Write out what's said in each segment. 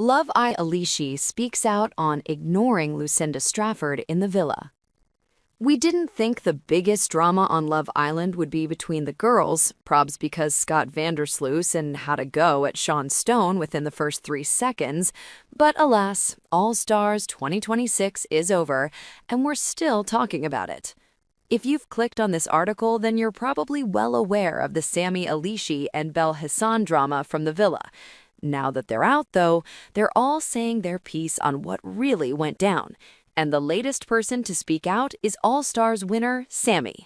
Samie Elishi speaks out on ignoring Lucinda Strafford in the villa. We didn't think the biggest drama on Love Island would be between the girls, probs because Scott Vandersloot and had a go at Sean Stone within the first 3 seconds, but alas, All Stars 2026 is over, and we're still talking about it. If you've clicked on this article, then you're probably well aware of the Samie Elishi and Belle Hassan drama from the villa. Now that they're out, though, they're all saying their piece on what really went down. And the latest person to speak out is All Stars winner Samie.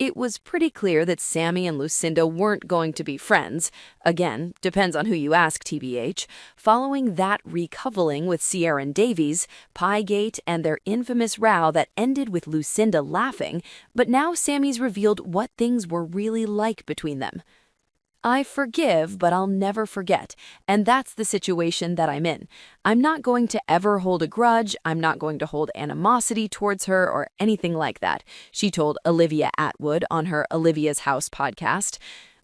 It was pretty clear that Samie and Lucinda weren't going to be friends. Again, depends on who you ask, TBH. Following that recoupling with Ciara and Davies, Piegate, and their infamous row that ended with Lucinda laughing, but now Sammy's revealed what things were really like between them. I forgive, but I'll never forget, and that's the situation that I'm in. I'm not going to ever hold a grudge, I'm not going to hold animosity towards her or anything like that, she told Olivia Atwood on her Olivia's House podcast.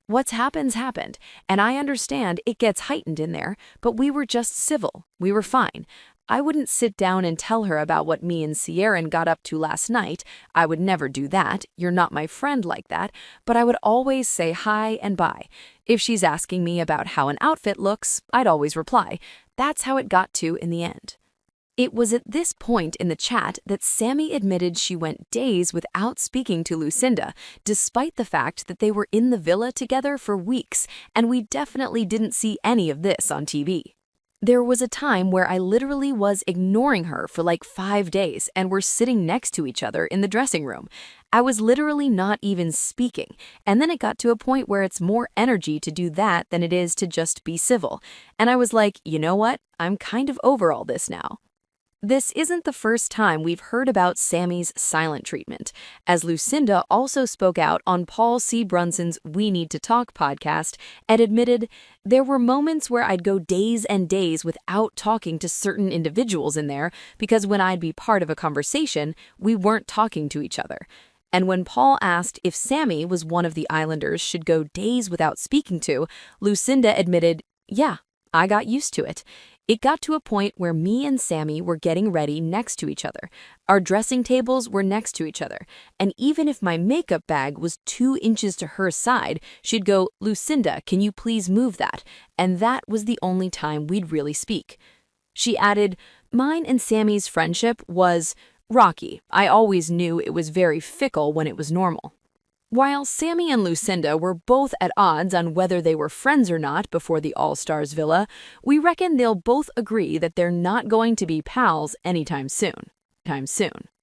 What's happened's happened, and I understand it gets heightened in there, but we were just civil. We were fine. I wouldn't sit down and tell her about what me and Ciara got up to last night. I would never do that. You're not my friend like that. But I would always say hi and bye. If she's asking me about how an outfit looks, I'd always reply. That's how it got to in the end. It was at this point in the chat that Samie admitted she went days without speaking to Lucinda, despite the fact that they were in the villa together for weeks, and we definitely didn't see any of this on TV. There was a time where I literally was ignoring her for like 5 days and we're sitting next to each other in the dressing room. I was literally not even speaking, and then it got to a point where it's more energy to do that than it is to just be civil. And I was like, you know what? I'm kind of over all this now. This isn't the first time we've heard about Sammie's silent treatment, as Lucinda also spoke out on Paul C. Brunson's We Need to Talk podcast and admitted, there were moments where I'd go days and days without talking to certain individuals in there because when I'd be part of a conversation, we weren't talking to each other. And when Paul asked if Samie was one of the Islanders should go days without speaking to, Lucinda admitted, yeah, I got used to it. It got to a point where me and Samie were getting ready next to each other. Our dressing tables were next to each other. And even if my makeup bag was 2 inches to her side, she'd go, Lucinda, can you please move that? And that was the only time we'd really speak. She added, mine and Sammie's friendship was rocky. I always knew it was very fickle when it was normal. While Samie and Lucinda were both at odds on whether they were friends or not before the All-Stars villa, we reckon they'll both agree that they're not going to be pals anytime soon.